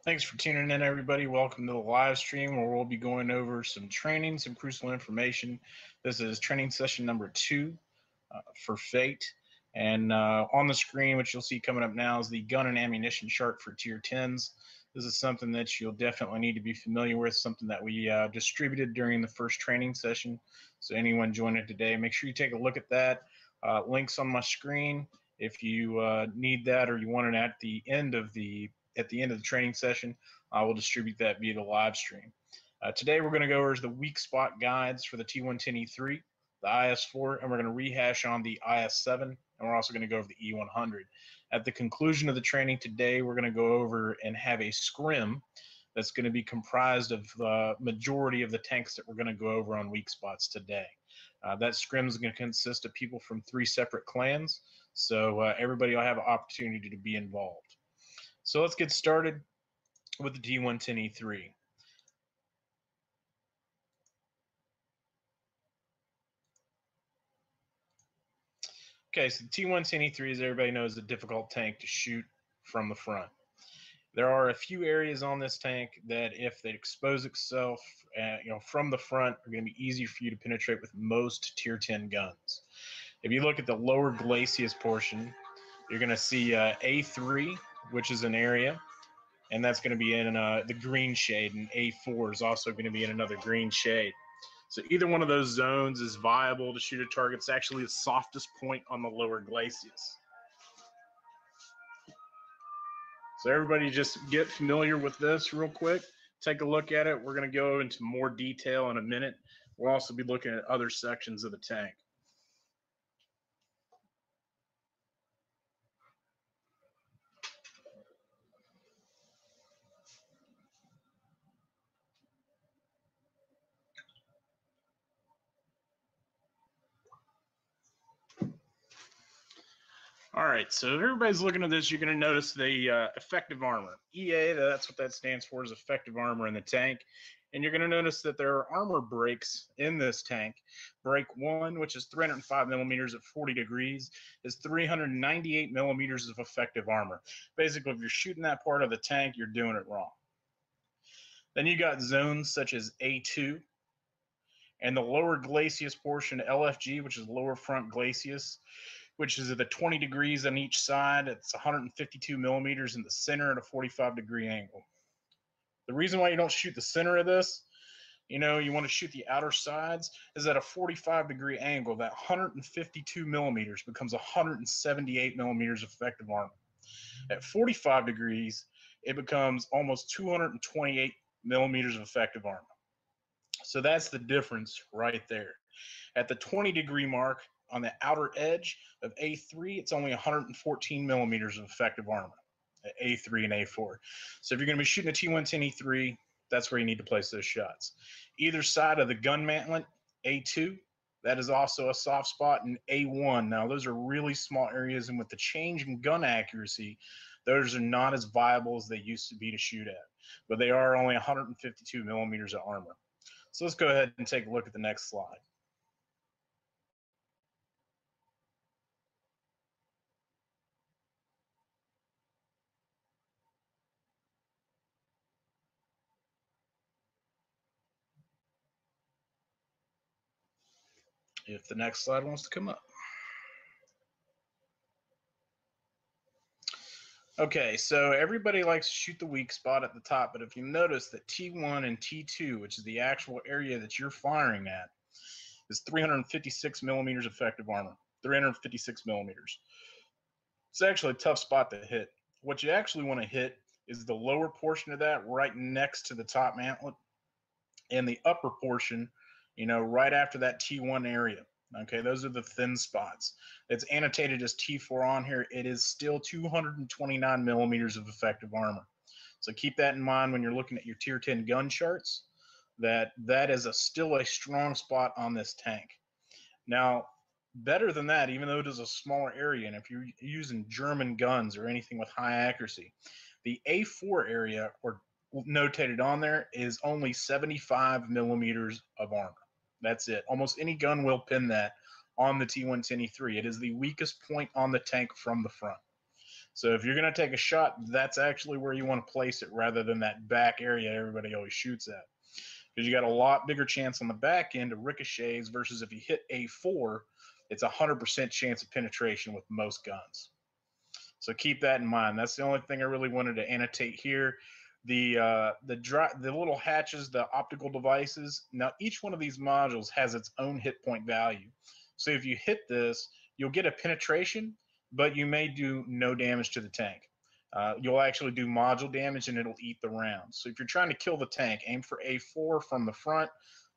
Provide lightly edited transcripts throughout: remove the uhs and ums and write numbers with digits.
Thanks for tuning in, everybody. Welcome to the live stream where we'll be going over some training, some crucial information. This is training session number 2 for FATE. And on the screen, which you'll see coming up now, is the gun and ammunition chart for Tier 10s. This is something that you'll definitely need to be familiar with, something that we distributed during the first training session. So anyone joining today, make sure you take a look at that. Links on my screen if you need that or you want it at the end of the training session. I will distribute that via the live stream. Today we're going to go over the weak spot guides for the T110E3, the IS-4, and we're going to rehash on the IS-7, and we're also going to go over the E100. At the conclusion of the training today, we're going to go over and have a scrim that's going to be comprised of the majority of the tanks that we're going to go over on weak spots today. That scrim is going to consist of people from 3 separate clans, so everybody will have an opportunity to be involved. So let's get started with the T110E3. Okay, so the T110E3, as everybody knows, is a difficult tank to shoot from the front. There are a few areas on this tank that, if they expose itself, from the front, are going to be easier for you to penetrate with most Tier 10 guns. If you look at the lower glacis portion, you're going to see A3, which is an area, and that's going to be in the green shade, and A4 is also going to be in another green shade. So either one of those zones is viable to shoot a target. It's actually the softest point on the lower glacis. So everybody just get familiar with this real quick. Take a look at it. We're going to go into more detail in a minute. We'll also be looking at other sections of the tank. All right, so if everybody's looking at this, you're going to notice the effective armor. EA, that's what that stands for, is effective armor in the tank. And you're going to notice that there are armor breaks in this tank. Break 1, which is 305 millimeters at 40 degrees, is 398 millimeters of effective armor. Basically, if you're shooting that part of the tank, you're doing it wrong. Then you got zones such as A2, and the lower glacis portion, LFG, which is lower front glacis, which is at the 20 degrees on each side. It's 152 millimeters in the center at a 45-degree angle. The reason why you don't shoot the center of this, you want to shoot the outer sides, is at a 45-degree angle. That 152 millimeters becomes 178 millimeters of effective armor. At 45 degrees, it becomes almost 228 millimeters of effective armor. So that's the difference right there. At the 20-degree mark, on the outer edge of A3, it's only 114 millimeters of effective armor at A3 and A4. So if you're going to be shooting a T110E3, that's where you need to place those shots. Either side of the gun mantlet, A2, that is also a soft spot, and A1. Now, those are really small areas, and with the change in gun accuracy, those are not as viable as they used to be to shoot at. But they are only 152 millimeters of armor. So let's go ahead and take a look at the next slide. If the next slide wants to come up. Okay, so everybody likes to shoot the weak spot at the top, but if you notice that T1 and T2, which is the actual area that you're firing at, is 356 millimeters effective armor. 356 millimeters. It's actually a tough spot to hit. What you actually want to hit is the lower portion of that right next to the top mantlet, and the upper portion, right after that T1 area. Okay, those are the thin spots. It's annotated as T4 on here. It is still 229 millimeters of effective armor. So keep that in mind when you're looking at your Tier 10 gun charts, that is still a strong spot on this tank. Now, better than that, even though it is a smaller area, and if you're using German guns or anything with high accuracy, the A4 area, or notated on there, is only 75 millimeters of armor. That's it. Almost any gun will pin that on the T110E3. It is the weakest point on the tank from the front. So if you're going to take a shot, that's actually where you want to place it rather than that back area everybody always shoots at. Because you got a lot bigger chance on the back end of ricochets versus if you hit A4, it's 100% chance of penetration with most guns. So keep that in mind. That's the only thing I really wanted to annotate here. The little hatches, the optical devices. Now each one of these modules has its own hit point value. So if you hit this, you'll get a penetration, but you may do no damage to the tank. You'll actually do module damage and it'll eat the rounds. So if you're trying to kill the tank, aim for A4 from the front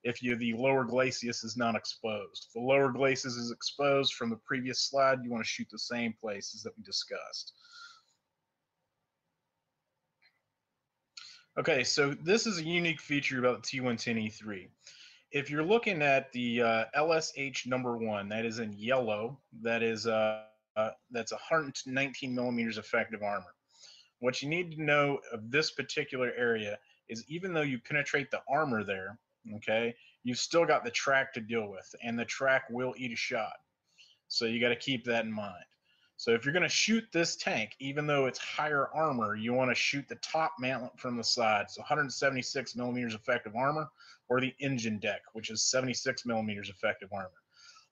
if the lower glacis is not exposed. If the lower glacis is exposed from the previous slide, you want to shoot the same places that we discussed. Okay, so this is a unique feature about the T110E3. If you're looking at the LSH number 1, that is in yellow, that's 119 millimeters effective armor. What you need to know of this particular area is even though you penetrate the armor there, okay, you've still got the track to deal with, and the track will eat a shot. So you got to keep that in mind. So if you're going to shoot this tank, even though it's higher armor, you want to shoot the top mantlet from the side. So 176 millimeters effective armor, or the engine deck, which is 76 millimeters effective armor.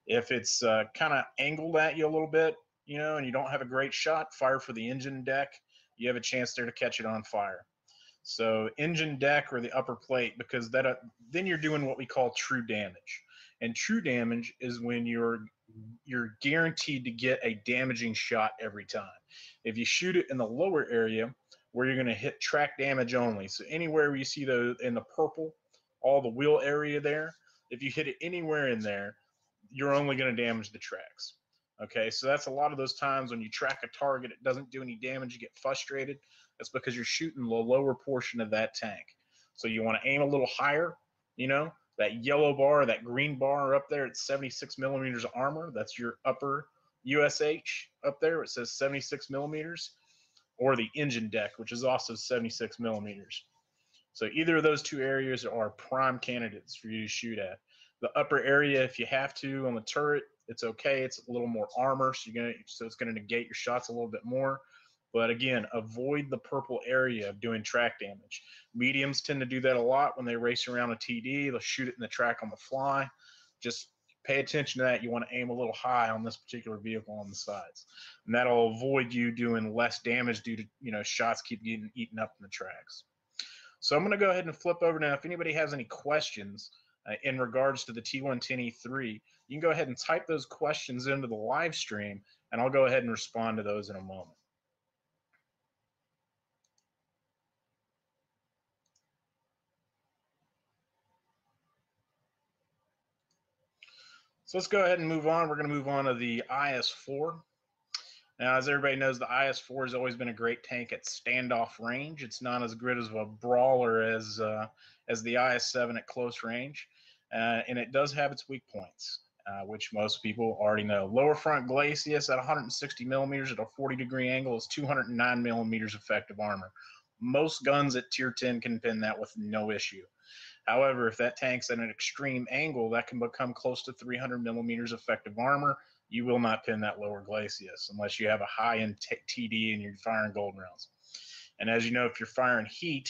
If it's kind of angled at you a little bit, and you don't have a great shot, fire for the engine deck. You have a chance there to catch it on fire. So engine deck or the upper plate, because then you're doing what we call true damage. And true damage is when you're guaranteed to get a damaging shot every time. If you shoot it in the lower area, where you're going to hit track damage only. So anywhere where you see those in the purple, all the wheel area there, if you hit it anywhere in there, you're only going to damage the tracks. Okay, so that's a lot of those times when you track a target, it doesn't do any damage, you get frustrated. That's because you're shooting the lower portion of that tank. So you want to aim a little higher, that yellow bar, that green bar up there, it's 76 millimeters of armor. That's your upper USH up there. It says 76 millimeters, or the engine deck, which is also 76 millimeters. So either of those two areas are prime candidates for you to shoot at. The upper area, if you have to, on the turret, it's okay. It's a little more armor, so it's going to negate your shots a little bit more. But again, avoid the purple area of doing track damage. Mediums tend to do that a lot when they race around a TD. They'll shoot it in the track on the fly. Just pay attention to that. You want to aim a little high on this particular vehicle on the sides. And that'll avoid you doing less damage due to, shots keep getting eaten up in the tracks. So I'm going to go ahead and flip over now. If anybody has any questions in regards to the T110E3, you can go ahead and type those questions into the live stream, and I'll go ahead and respond to those in a moment. So let's go ahead and move on. We're going to move on to the IS-4. Now, as everybody knows, the IS-4 has always been a great tank at standoff range. It's not as good as a brawler as the IS-7 at close range, and it does have its weak points, which most people already know. Lower front glacis at 160 millimeters at a 40-degree angle is 209 millimeters effective armor. Most guns at tier 10 can pin that with no issue. However, if that tank's at an extreme angle, that can become close to 300 millimeters effective armor. You will not pin that lower glacis unless you have a high-end TD and you're firing gold rounds. And as you know, if you're firing heat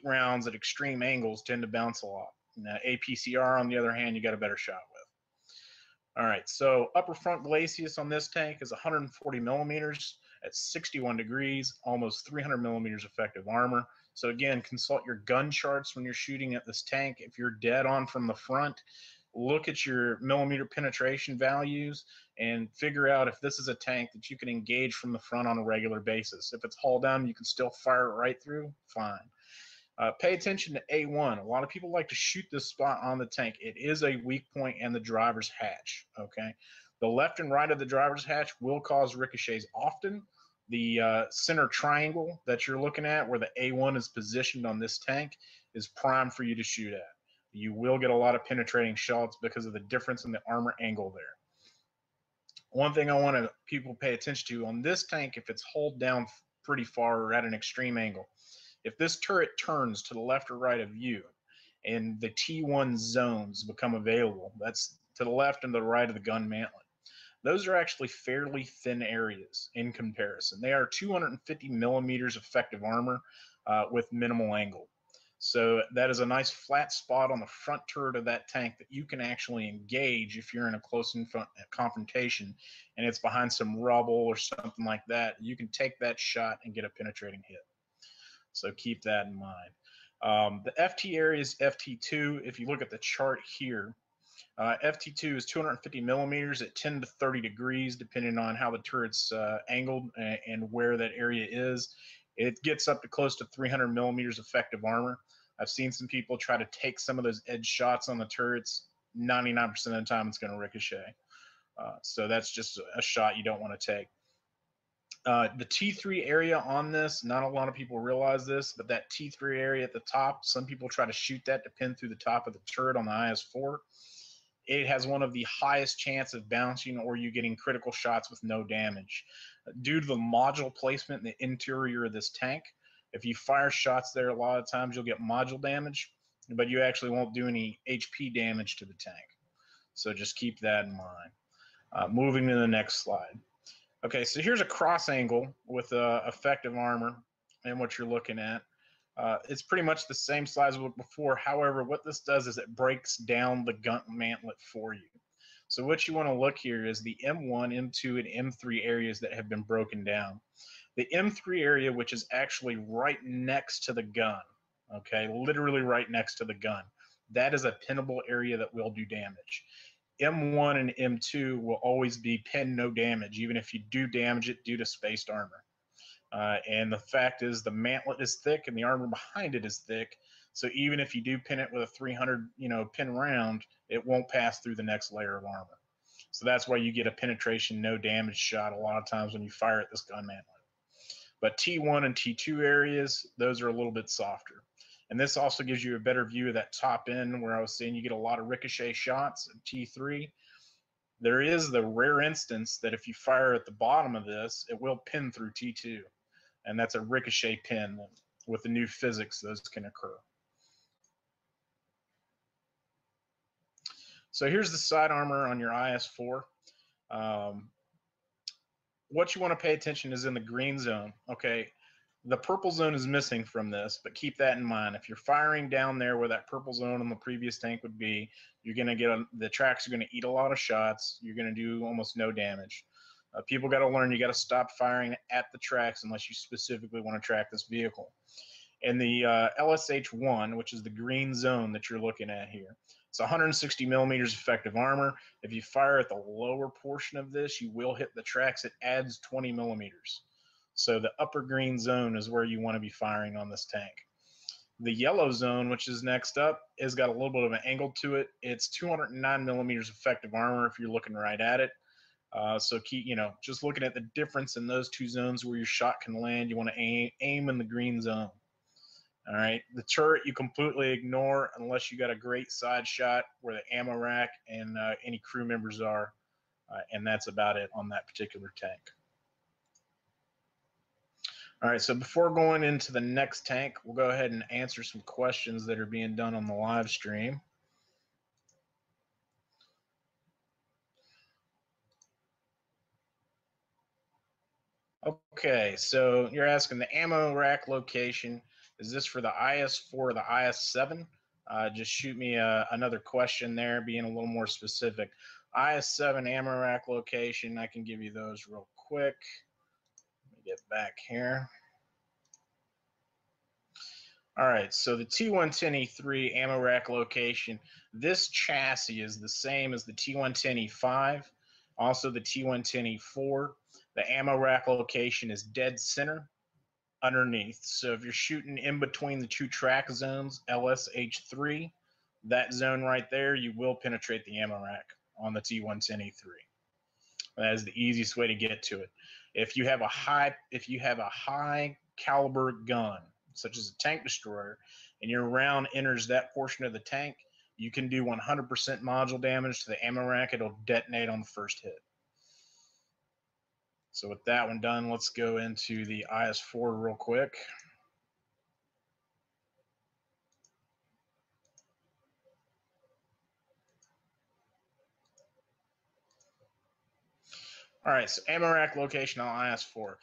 rounds at extreme angles tend to bounce a lot. Now, APCR, on the other hand, you got a better shot with. All right, so upper front glacis on this tank is 140 millimeters at 61 degrees, almost 300 millimeters effective armor. So again, consult your gun charts when you're shooting at this tank. If you're dead on from the front, look at your millimeter penetration values and figure out if this is a tank that you can engage from the front on a regular basis. If it's hull down, you can still fire it right through, fine. Pay attention to A1. A lot of people like to shoot this spot on the tank. It is a weak point and the driver's hatch, okay? The left and right of the driver's hatch will cause ricochets often. The center triangle that you're looking at where the A1 is positioned on this tank is prime for you to shoot at. You will get a lot of penetrating shots because of the difference in the armor angle there. One thing I want people pay attention to on this tank, if it's hulled down pretty far or at an extreme angle, if this turret turns to the left or right of you and the T1 zones become available, that's to the left and the right of the gun mantlet. those are actually fairly thin areas in comparison. They are 250 millimeters effective armor with minimal angle. So that is a nice flat spot on the front turret of that tank that you can actually engage if you're in a close confrontation and it's behind some rubble or something like that. You can take that shot and get a penetrating hit. So keep that in mind. The FT area is FT2. If you look at the chart here, FT2 is 250 millimeters at 10 to 30 degrees, depending on how the turret's angled and where that area is. It gets up to close to 300 millimeters effective armor. I've seen some people try to take some of those edge shots on the turrets. 99% of the time, it's going to ricochet. So that's just a shot you don't want to take. The T3 area on this, not a lot of people realize this, but that T3 area at the top, some people try to shoot that to pin through the top of the turret on the IS-4. It has one of the highest chance of bouncing or you getting critical shots with no damage. Due to the module placement in the interior of this tank, if you fire shots there, a lot of times you'll get module damage, but you actually won't do any HP damage to the tank. So just keep that in mind. Moving to the next slide. Okay, so here's a cross angle with effective armor and what you're looking at. It's pretty much the same size as before. However, what this does is it breaks down the gun mantlet for you. So what you want to look here is the M1, M2, and M3 areas that have been broken down. The M3 area, which is actually right next to the gun, okay, literally right next to the gun, that is a pinnable area that will do damage. M1 and M2 will always be pin no damage, even if you do damage it due to spaced armor. And the fact is the mantlet is thick and the armor behind it is thick. So even if you do pin it with a 300 pin round, it won't pass through the next layer of armor. So that's why you get a penetration no damage shot a lot of times when you fire at this gun mantlet. But T1 and T2 areas, those are a little bit softer. And this also gives you a better view of that top end where I was saying you get a lot of ricochet shots at T3. There is the rare instance that if you fire at the bottom of this, it will pin through T2. And that's a ricochet pin. With the new physics, those can occur. So here's the side armor on your IS-4. What you want to pay attention is in the green zone. Okay, the purple zone is missing from this, but keep that in mind. If you're firing down there where that purple zone on the previous tank would be, you're going to get the tracks are going to eat a lot of shots. You're going to do almost no damage. People got to learn you got to stop firing at the tracks unless you specifically want to track this vehicle. And the LSH-1, which is the green zone that you're looking at here, it's 160 millimeters effective armor. If you fire at the lower portion of this, you will hit the tracks. It adds 20 millimeters. So the upper green zone is where you want to be firing on this tank. The yellow zone, which is next up, has got a little bit of an angle to it. It's 209 millimeters effective armor if you're looking right at it. So keep, just looking at the difference in those two zones where your shot can land, you want to aim in the green zone. All right, the turret you completely ignore unless you got a great side shot where the ammo rack and any crew members are, and that's about it on that particular tank. All right, so before going into the next tank, we'll go ahead and answer some questions that are being done on the live stream. Okay, so you're asking the ammo rack location. Is this for the IS-4 or the IS-7? Just shoot me another question there, being a little more specific. IS-7 ammo rack location, I can give you those real quick. Let me get back here. All right, so the T110E3 ammo rack location, this chassis is the same as the T110E5, also the T110E4. The ammo rack location is dead center underneath. So if you're shooting in between the two track zones, LSH3, that zone right there, you will penetrate the ammo rack on the T110E3. That is the easiest way to get to it. If you have a high caliber gun, such as a tank destroyer, and your round enters that portion of the tank, you can do 100% module damage to the ammo rack. It'll detonate on the first hit. So with that one done, let's go into the IS-4 real quick. All right, so ammo rack location on IS-4.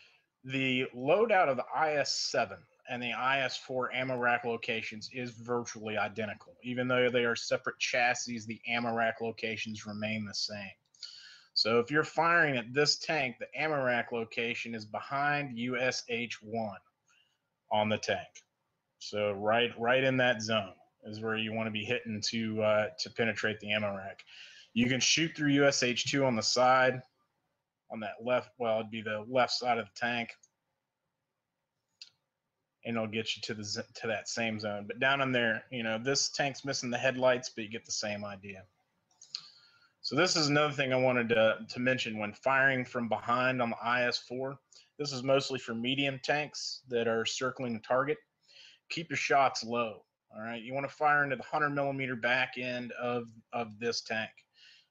The loadout of the IS-7 and the IS-4 ammo rack locations is virtually identical. Even though they are separate chassis, the ammo rack locations remain the same. So if you're firing at this tank, the ammo rack location is behind USH-1 on the tank. So right in that zone is where you want to be hitting to penetrate the ammo rack. You can shoot through USH-2 on the side, on that left, well, it'd be the left side of the tank, and it'll get you to that same zone. But down in there, you know, this tank's missing the headlights, but you get the same idea. So this is another thing I wanted to mention when firing from behind on the IS-4. This is mostly for medium tanks that are circling the target. Keep your shots low. All right, you want to fire into the 100 millimeter back end of this tank.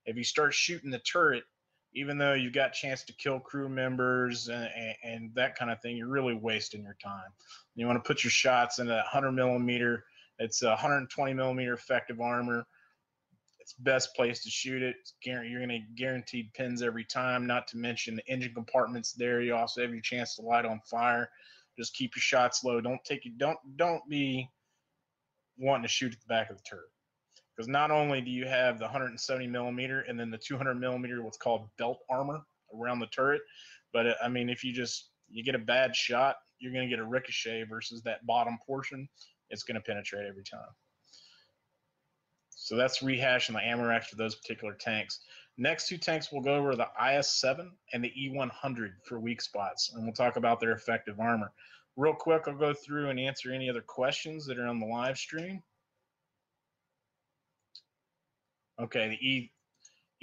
If you start shooting the turret, even though you've got a chance to kill crew members and that kind of thing, you're really wasting your time. You want to put your shots into that 100 millimeter. It's a 120 millimeter effective armor. It's best place to shoot it. You're going to guaranteed pins every time. Not to mention the engine compartments there. You also have your chance to light on fire. Just keep your shots low. Don't be wanting to shoot at the back of the turret, because not only do you have the 170 millimeter and then the 200 millimeter what's called belt armor around the turret, but I mean, if you get a bad shot, you're going to get a ricochet versus that bottom portion. It's going to penetrate every time. So that's rehashing the ammo racks for those particular tanks. Next two tanks we'll go over the IS-7 and the E-100 for weak spots, and we'll talk about their effective armor. Real quick, I'll go through and answer any other questions that are on the live stream. Okay, the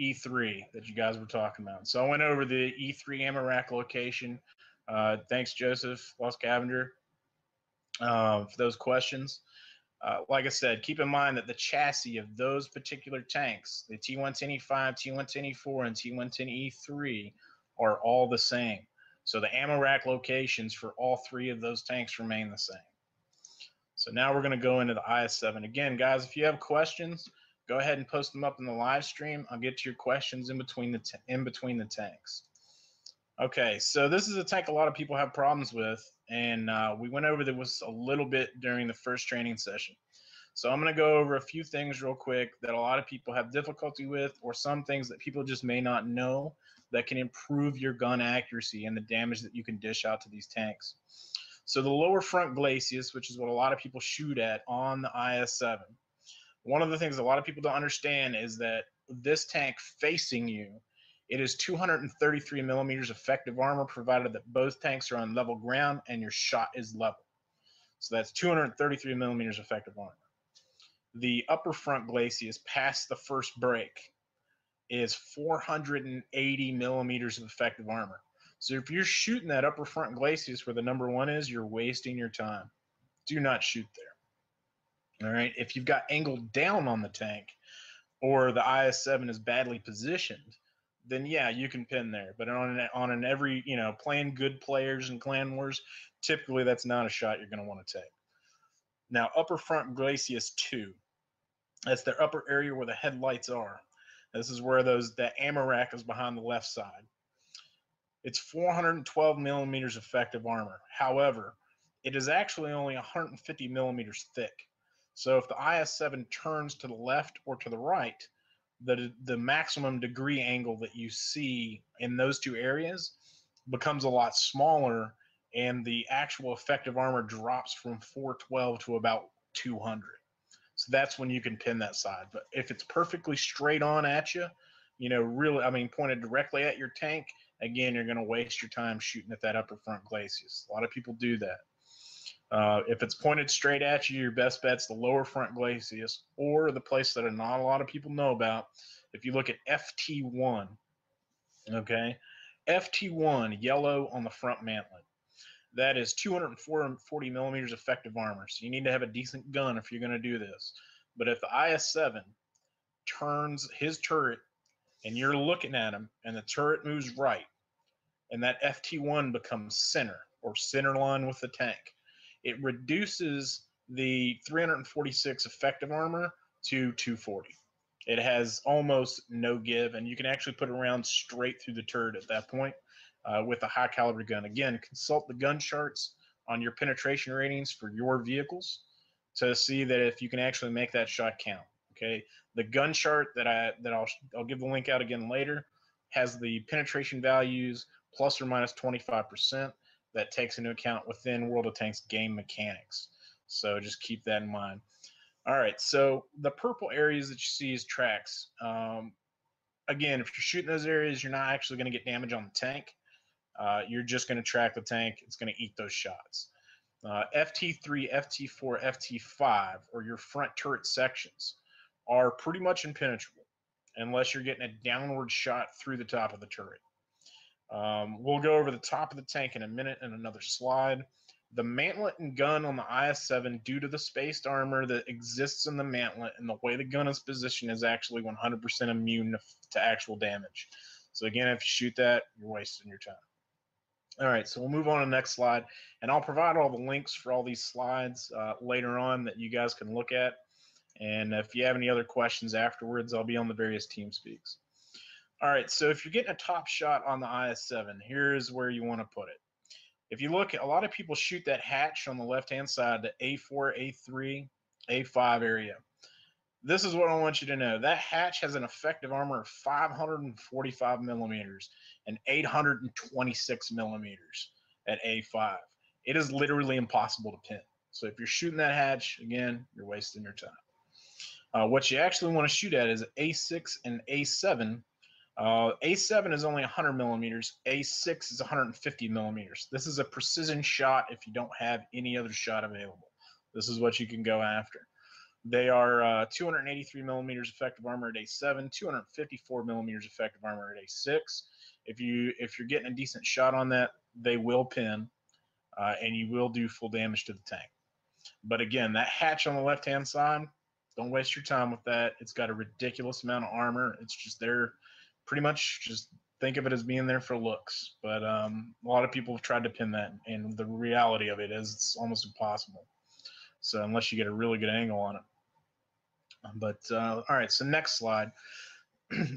E3 that you guys were talking about. So I went over the E3 ammo rack location. Thanks, Joseph Los Cavender, for those questions. Like I said, keep in mind that the chassis of those particular tanks, the T110E5, T110E4, and T110E3, are all the same. So the ammo rack locations for all three of those tanks remain the same. So now we're going to go into the IS-7. Again, guys, if you have questions, go ahead and post them up in the live stream. I'll get to your questions in between the tanks. Okay, so this is a tank a lot of people have problems with, and we went over this a little bit during the first training session. So I'm going to go over a few things real quick that a lot of people have difficulty with, or some things that people just may not know that can improve your gun accuracy and the damage that you can dish out to these tanks. So the lower front glacis, which is what a lot of people shoot at on the IS-7, one of the things a lot of people don't understand is that this tank facing you, it is 233 millimeters effective armor, provided that both tanks are on level ground and your shot is level. So that's 233 millimeters effective armor. The upper front glacis past the first break is 480 millimeters of effective armor. So if you're shooting that upper front glacis where the number 1 is, you're wasting your time. Do not shoot there. All right. If you've got angled down on the tank, or the IS-7 is badly positioned, then yeah, you can pin there. But on an every, playing good players in Clan Wars, typically that's not a shot you're going to want to take. Now, upper front glacis 2, that's their upper area where the headlights are. This is where that ammo rack is behind the left side. It's 412 millimeters effective armor. However, it is actually only 150 millimeters thick. So if the IS-7 turns to the left or to the right, the maximum degree angle that you see in those two areas becomes a lot smaller, and the actual effective armor drops from 412 to about 200. So that's when you can pin that side. But if it's perfectly straight on at you, really, pointed directly at your tank, again, you're going to waste your time shooting at that upper front glacis. A lot of people do that. If it's pointed straight at you, your best bet's the lower front glacis, or the place that not a lot of people know about. If you look at FT1, okay, FT1, yellow on the front mantlet, that is 240 millimeters effective armor. So you need to have a decent gun if you're going to do this. But if the IS-7 turns his turret and you're looking at him and the turret moves right, and that FT1 becomes center or center line with the tank, it reduces the 346 effective armor to 240. It has almost no give, and you can actually put a round straight through the turret at that point with a high caliber gun. Again, consult the gun charts on your penetration ratings for your vehicles to see that if you can actually make that shot count. Okay, the gun chart that I'll give the link out again later has the penetration values plus or minus 25%. That takes into account within World of Tanks game mechanics. So just keep that in mind. All right, so the purple areas that you see is tracks. Again, if you're shooting those areas, you're not actually going to get damage on the tank. You're just going to track the tank. It's going to eat those shots. FT3, FT4, FT5, or your front turret sections, are pretty much impenetrable unless you're getting a downward shot through the top of the turret. We'll go over the top of the tank in a minute in another slide. The mantlet and gun on the IS-7, due to the spaced armor that exists in the mantlet and the way the gun is positioned, is actually 100% immune to actual damage. So again, if you shoot that, you're wasting your time. All right, so we'll move on to the next slide, and I'll provide all the links for all these slides later on that you guys can look at. And if you have any other questions afterwards, I'll be on the various team speaks. All right, so if you're getting a top shot on the IS-7, here's where you want to put it. If you look, a lot of people shoot that hatch on the left-hand side, the A4, A3, A5 area. This is what I want you to know. That hatch has an effective armor of 545 millimeters and 826 millimeters at A5. It is literally impossible to pin. So if you're shooting that hatch, again, you're wasting your time. What you actually want to shoot at is A6 and A7. A7 is only 100 millimeters. A6 is 150 millimeters. This is a precision shot if you don't have any other shot available. This is what you can go after. They are 283 millimeters effective armor at A7, 254 millimeters effective armor at A6. If you're getting a decent shot on that, they will pin, and you will do full damage to the tank. But again, that hatch on the left-hand side, don't waste your time with that. It's got a ridiculous amount of armor. It's just there, pretty much just think of it as being there for looks. But a lot of people have tried to pin that, and the reality of it is it's almost impossible. So unless you get a really good angle on it. But all right, so next slide.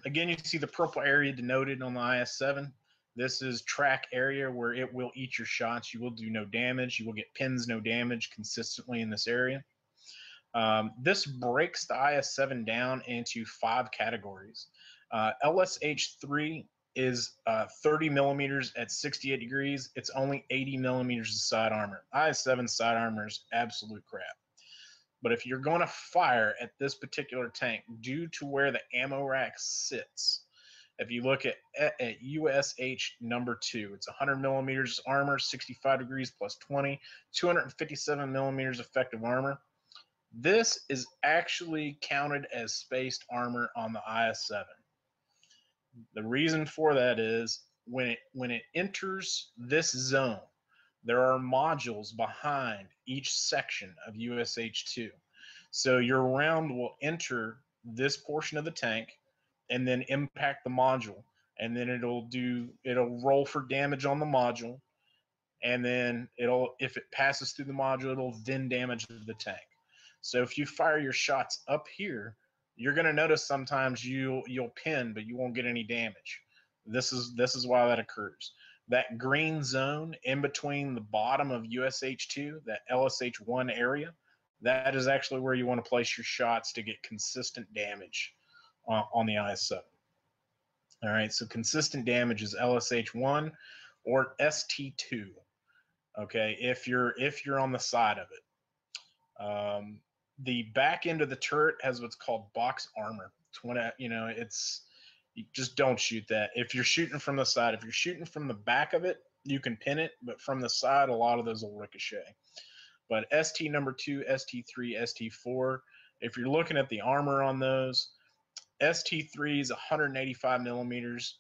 Again, you see the purple area denoted on the IS-7. This is track area where it will eat your shots. You will do no damage. You will get pins, no damage consistently in this area. This breaks the IS-7 down into 5 categories. LSH-3 is 30 millimeters at 68 degrees. It's only 80 millimeters of side armor. IS-7 side armor is absolute crap. But if you're going to fire at this particular tank, due to where the ammo rack sits, if you look at USH number 2, it's 100 millimeters armor, 65 degrees plus 20, 257 millimeters effective armor. This is actually counted as spaced armor on the IS-7. The reason for that is when it enters this zone, there are modules behind each section of USH-2. So your round will enter this portion of the tank and then impact the module. And then it'll roll for damage on the module. And then if it passes through the module, it'll then damage the tank. So if you fire your shots up here, you're going to notice sometimes you'll pin, but you won't get any damage. This is why that occurs. That green zone in between the bottom of USH-2, that LSH-1 area, that is actually where you want to place your shots to get consistent damage on the IS-7. All right, so consistent damage is LSH-1 or ST2. Okay, if you're on the side of it. The back end of the turret has what's called box armor. You just don't shoot that. If you're shooting from the side, if you're shooting from the back of it, you can pin it, but from the side, a lot of those will ricochet. But ST number 2, ST3, ST4, if you're looking at the armor on those, ST3 is 185 millimeters,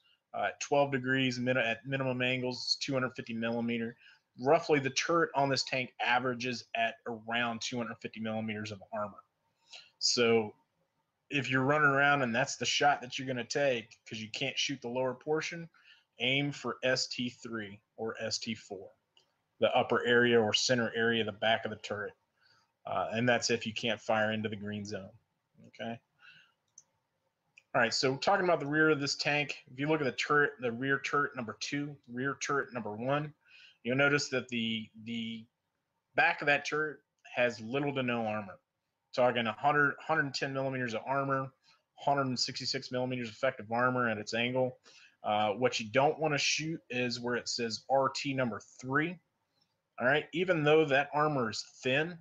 12 degrees at minimum angles, 250 millimeter. Roughly, the turret on this tank averages at around 250 millimeters of armor. So if you're running around and that's the shot that you're going to take because you can't shoot the lower portion, aim for ST3 or ST4, the upper area or center area, the back of the turret. And that's if you can't fire into the green zone. Okay. All right, so talking about the rear of this tank, if you look at the turret, the rear turret number 2, rear turret number 1, you'll notice that the back of that turret has little to no armor. Talking 110 millimeters of armor, 166 millimeters effective armor at its angle. What you don't want to shoot is where it says RT number 3. All right, even though that armor is thin,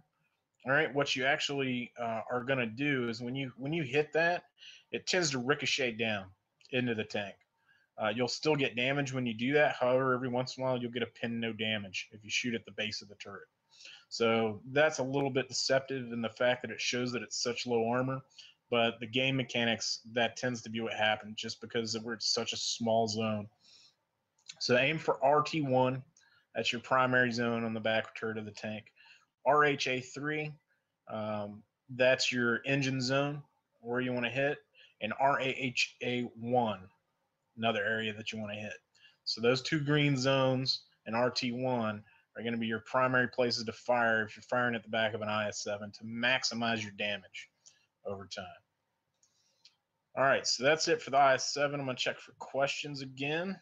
all right, what you actually are going to do is when you hit that, it tends to ricochet down into the tank. You'll still get damage when you do that. However, every once in a while, you'll get a pin no damage if you shoot at the base of the turret. So that's a little bit deceptive in the fact that it shows that it's such low armor. But the game mechanics, that tends to be what happens just because we're such a small zone. So aim for RT1. That's your primary zone on the back turret of the tank. RHA3, that's your engine zone where you want to hit. And RAHA1, another area that you want to hit. So those two green zones and RT1 are going to be your primary places to fire if you're firing at the back of an IS-7 to maximize your damage over time. All right, so that's it for the IS-7. I'm going to check for questions again.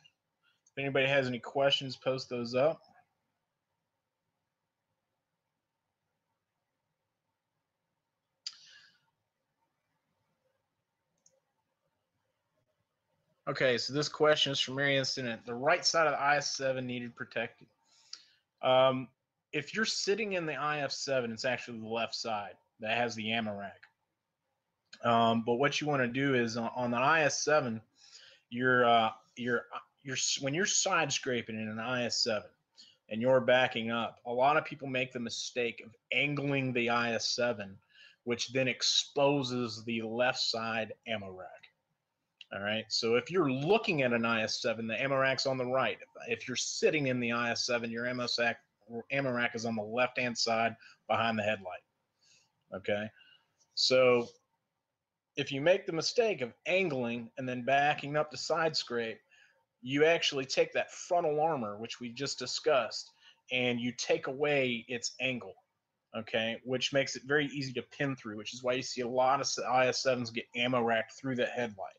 If anybody has any questions, post those up. Okay, so this question is from Mary Incident. The right side of the IS-7 needed protected. If you're sitting in the IF-7, it's actually the left side that has the ammo rack. But what you want to do is on the IS-7, when you're side scraping in an IS-7 and you're backing up, a lot of people make the mistake of angling the IS-7, which then exposes the left side ammo rack. All right, so if you're looking at an IS-7, the ammo rack's on the right. If you're sitting in the IS-7, your ammo rack is on the left-hand side behind the headlight. Okay, so if you make the mistake of angling and then backing up to side scrape, you actually take that frontal armor, which we just discussed, and you take away its angle, okay, which makes it very easy to pin through, which is why you see a lot of IS-7s get ammo racked through the headlight.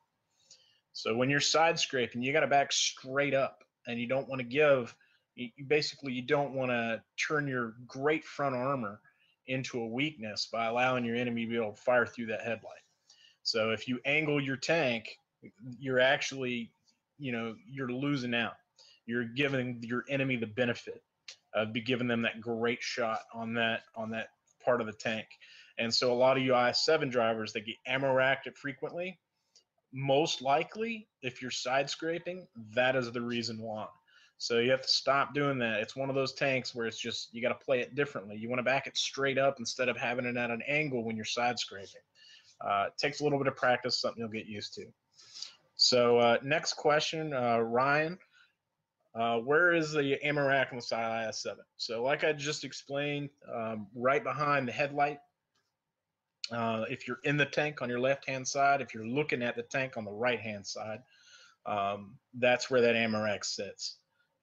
So when you're side scraping, you got to back straight up, and you don't want to you don't want to turn your great front armor into a weakness by allowing your enemy to be able to fire through that headlight. So if you angle your tank, you're actually, you're losing out. You're giving your enemy the benefit of giving them that great shot on that part of the tank. And so a lot of you IS-7 drivers that get ammo racked frequently, most likely, if you're side scraping, that is the reason why. So you have to stop doing that. It's one of those tanks where it's just, you got to play it differently. You want to back it straight up instead of having it at an angle when you're side scraping. It takes a little bit of practice, something you'll get used to. So next question, Ryan. Where is the ammo rack on the side of IS-7? So like I just explained, right behind the headlight. If you're in the tank on your left-hand side, if you're looking at the tank on the right-hand side, that's where that ammo rack sits.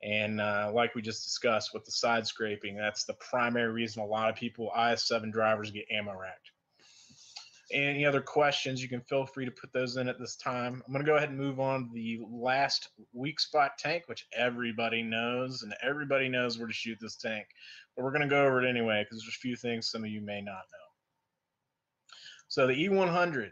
And like we just discussed with the side scraping, that's the primary reason a lot of people, IS-7 drivers, get ammo racked. Any other questions, you can feel free to put those in at this time. I'm going to go ahead and move on to the last weak spot tank, which everybody knows, and everybody knows where to shoot this tank. But we're going to go over it anyway because there's a few things some of you may not know. So the E100,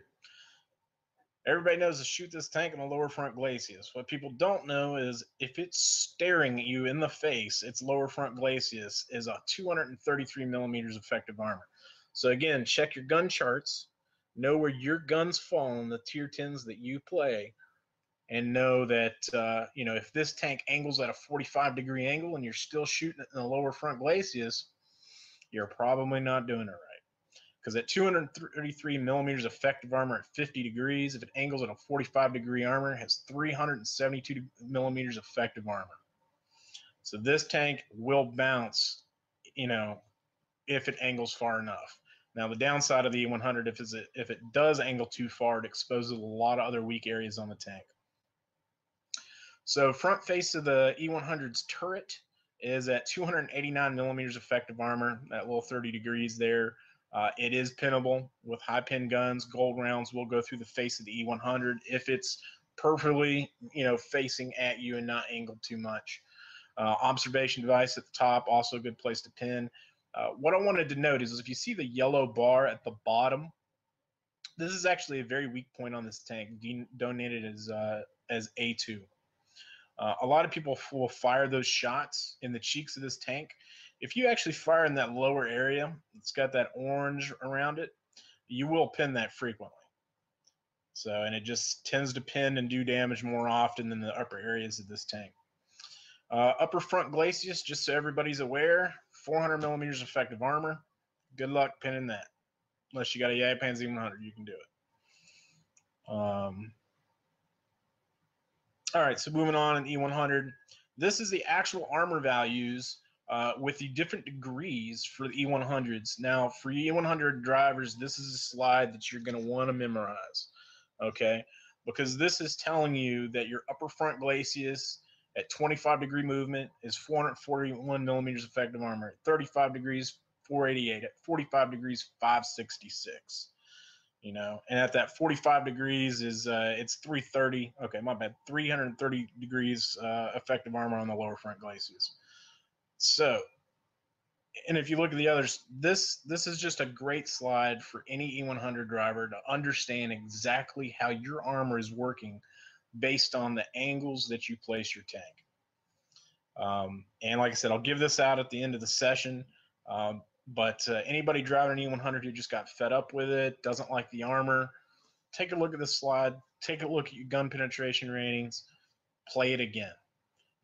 everybody knows to shoot this tank in the lower front glacis. What people don't know is if it's staring at you in the face, its lower front glacis is a 233 millimeters effective armor. So again, check your gun charts, know where your guns fall in the tier 10s that you play, and know that if this tank angles at a 45-degree angle and you're still shooting it in the lower front glacis, you're probably not doing it right. Because at 233 millimeters effective armor at 50 degrees, if it angles at a 45-degree armor, it has 372 millimeters effective armor. So this tank will bounce, if it angles far enough. Now, the downside of the E100, if it does angle too far, it exposes a lot of other weak areas on the tank. So front face of the E100's turret is at 289 millimeters effective armor, that little 30 degrees there. It is pinnable with high pin guns. Gold rounds will go through the face of the E100 if it's perfectly, facing at you and not angled too much. Observation device at the top, also a good place to pin. What I wanted to note is if you see the yellow bar at the bottom, this is actually a very weak point on this tank, donated as A2. A lot of people will fire those shots in the cheeks of this tank. If you actually fire in that lower area, it's got that orange around it, you will pin that frequently. So, and it just tends to pin and do damage more often than the upper areas of this tank. Upper front glacis, just so everybody's aware, 400 millimeters effective armor. Good luck pinning that. Unless you got a Yagdpanzer Z100, you can do it. All right, so moving on in E100. This is the actual armor values with the different degrees for the E100s. Now, for E100 drivers, this is a slide that you're going to want to memorize, okay? Because this is telling you that your upper front glacis at 25-degree movement is 441 millimeters effective armor. At 35 degrees, 488. At 45 degrees, 566. And at that 45 degrees is it's 330. Okay, my bad. 330 degrees effective armor on the lower front glacis. So, and if you look at the others, this is just a great slide for any E100 driver to understand exactly how your armor is working based on the angles that you place your tank. And like I said, I'll give this out at the end of the session. But anybody driving an E100 who just got fed up with it, doesn't like the armor, take a look at this slide, take a look at your gun penetration ratings, play it again,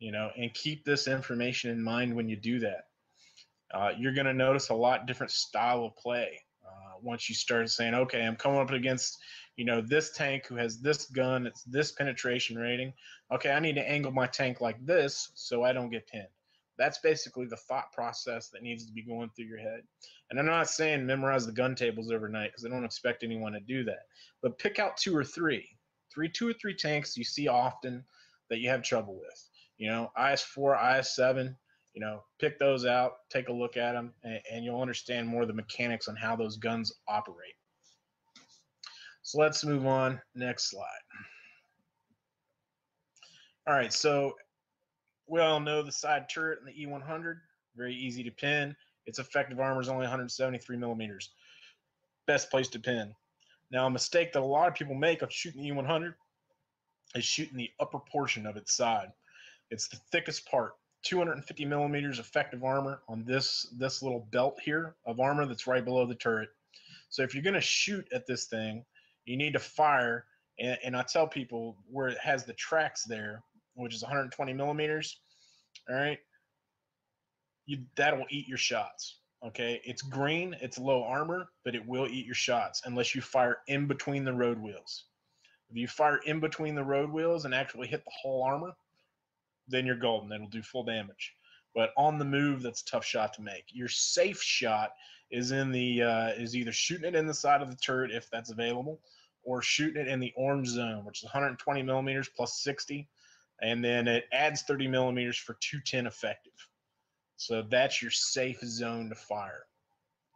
and keep this information in mind when you do that. You're going to notice a lot different style of play once you start saying, okay, I'm coming up against, this tank who has this gun, it's this penetration rating. Okay, I need to angle my tank like this so I don't get pinned. That's basically the thought process that needs to be going through your head. And I'm not saying memorize the gun tables overnight because I don't expect anyone to do that. But pick out two or three tanks you see often that you have trouble with. IS-4, IS-7, pick those out, take a look at them, and you'll understand more of the mechanics on how those guns operate. So let's move on. Next slide. All right, so we all know the side turret in the E100, very easy to pin. Its effective armor is only 173 millimeters. Best place to pin. Now, a mistake that a lot of people make of shooting the E100 is shooting the upper portion of its side. It's the thickest part. 250 millimeters effective armor on this little belt here of armor that's right below the turret. So if you're going to shoot at this thing, you need to fire, and I tell people where it has the tracks there, which is 120 millimeters, all right, that will eat your shots, okay? It's green, it's low armor, but it will eat your shots unless you fire in between the road wheels. If you fire in between the road wheels and actually hit the whole armor, then you're golden. It'll do full damage. But on the move, that's a tough shot to make. Your safe shot is is either shooting it in the side of the turret if that's available, or shooting it in the orange zone, which is 120 millimeters plus 60, and then it adds 30 millimeters for 210 effective. So that's your safe zone to fire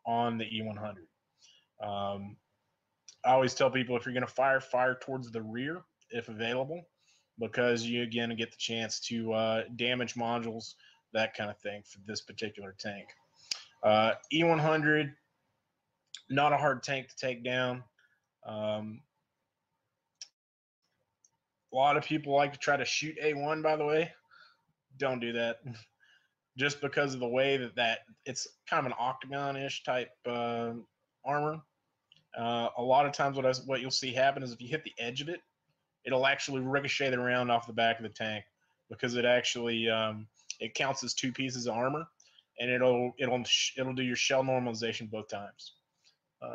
on the E100. I always tell people if you're going to fire towards the rear if available, because you again get the chance to damage modules, that kind of thing for this particular tank. E100, not a hard tank to take down. A lot of people like to try to shoot A1, by the way. Don't do that. Just because of the way that it's kind of an octagon-ish type armor. A lot of times what you'll see happen is if you hit the edge of it, it'll actually ricochet the round off the back of the tank because it actually it counts as two pieces of armor, and it'll do your shell normalization both times.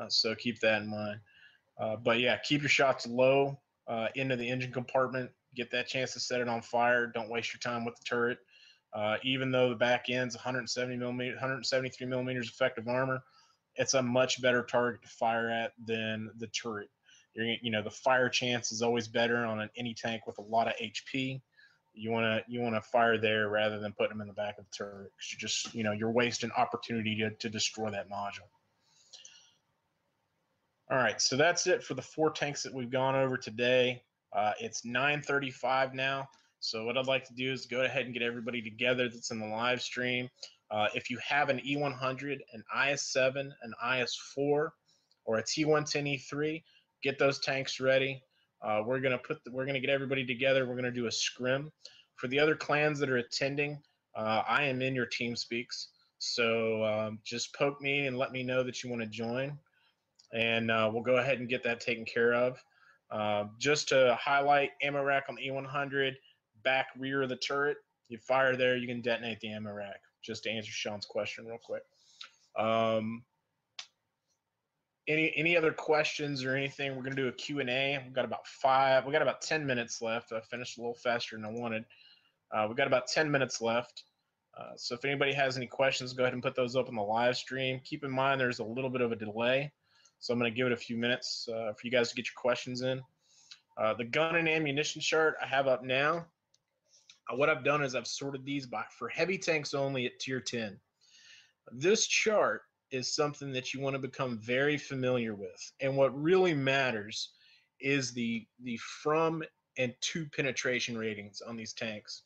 So keep that in mind. But yeah, keep your shots low into the engine compartment. Get that chance to set it on fire. Don't waste your time with the turret. Even though the back end's 173 millimeters effective armor, it's a much better target to fire at than the turret. The fire chance is always better on any tank with a lot of HP. You want to fire there rather than putting them in the back of the turret because you're wasting opportunity to destroy that module. All right, so that's it for the 4 tanks that we've gone over today. It's 9:35 now, so what I'd like to do is go ahead and get everybody together that's in the live stream. If you have an E100, an IS-7, an IS-4, or a T110E3, get those tanks ready. We're gonna get everybody together. We're gonna do a scrim. For the other clans that are attending, I am in your team speaks, so just poke me and let me know that you want to join, and we'll go ahead and get that taken care of. Just to highlight, ammo rack on the E100, back rear of the turret. You fire there, you can detonate the ammo rack. Just to answer Sean's question real quick. Any other questions or anything? We're gonna do a Q&A. We've got about 10 minutes left. I finished a little faster than I wanted. We've got about 10 minutes left. So if anybody has any questions, go ahead and put those up on the live stream. Keep in mind there's a little bit of a delay, so I'm going to give it a few minutes for you guys to get your questions in. The gun and ammunition chart I have up now. What I've done is I've sorted these for heavy tanks only at tier 10. This chart is something that you want to become very familiar with, and what really matters is the from and to penetration ratings on these tanks,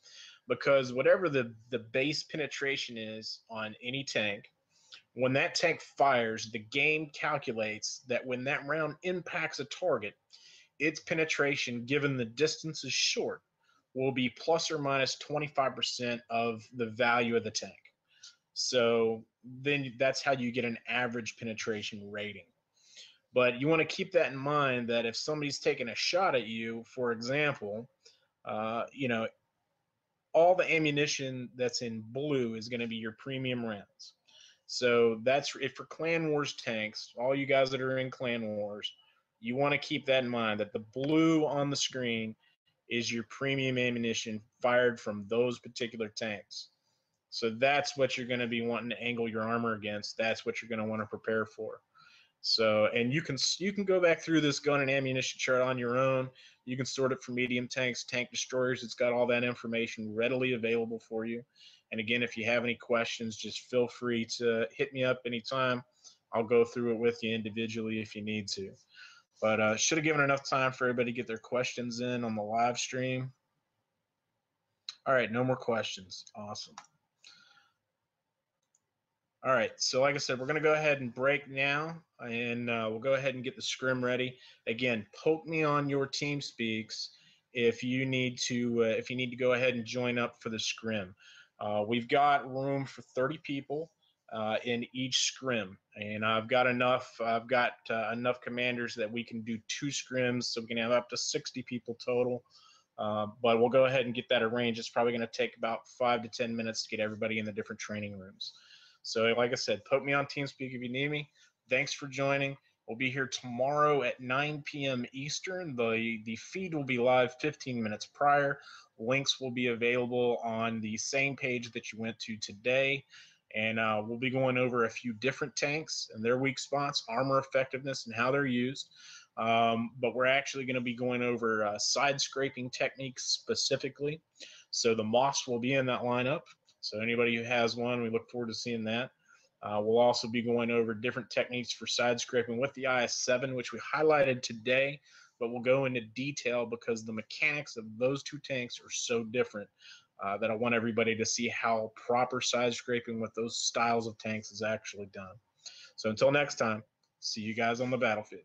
because whatever the base penetration is on any tank, when that tank fires, the game calculates that when that round impacts a target, its penetration, given the distance is short, will be plus or minus 25% of the value of the tank. So then that's how you get an average penetration rating. But you want to keep that in mind, that if somebody's taking a shot at you, for example, you know, all the ammunition that's in blue is going to be your premium rounds. So that's if for Clan Wars tanks, all you guys that are in Clan Wars, you want to keep that in mind, that the blue on the screen is your premium ammunition fired from those particular tanks. So that's what you're going to be wanting to angle your armor against. That's what you're going to want to prepare for. So, and you can go back through this gun and ammunition chart on your own. You can sort it for medium tanks, tank destroyers. It's got all that information readily available for you. And again, if you have any questions, just feel free to hit me up anytime. I'll go through it with you individually if you need to. But should have given enough time for everybody to get their questions in on the live stream. All right, no more questions. Awesome. All right, so like I said, we're going to go ahead and break now, and we'll go ahead and get the scrim ready. Again, poke me on your team speaks if you need to go ahead and join up for the scrim. We've got room for 30 people in each scrim, and I've got enough commanders that we can do 2 scrims, so we can have up to 60 people total. But we'll go ahead and get that arranged. It's probably going to take about 5 to 10 minutes to get everybody in the different training rooms. So like I said, poke me on TeamSpeak if you need me. Thanks for joining. We'll be here tomorrow at 9 p.m. Eastern. The feed will be live 15 minutes prior. Links will be available on the same page that you went to today. And we'll be going over a few different tanks and their weak spots, armor effectiveness, and how they're used. But we're actually going to be going over side scraping techniques specifically. So the Moss will be in that lineup. So anybody who has one, we look forward to seeing that. We'll also be going over different techniques for side scraping with the IS-7, which we highlighted today, but we'll go into detail because the mechanics of those 2 tanks are so different that I want everybody to see how proper side scraping with those styles of tanks is actually done. So until next time, see you guys on the battlefield.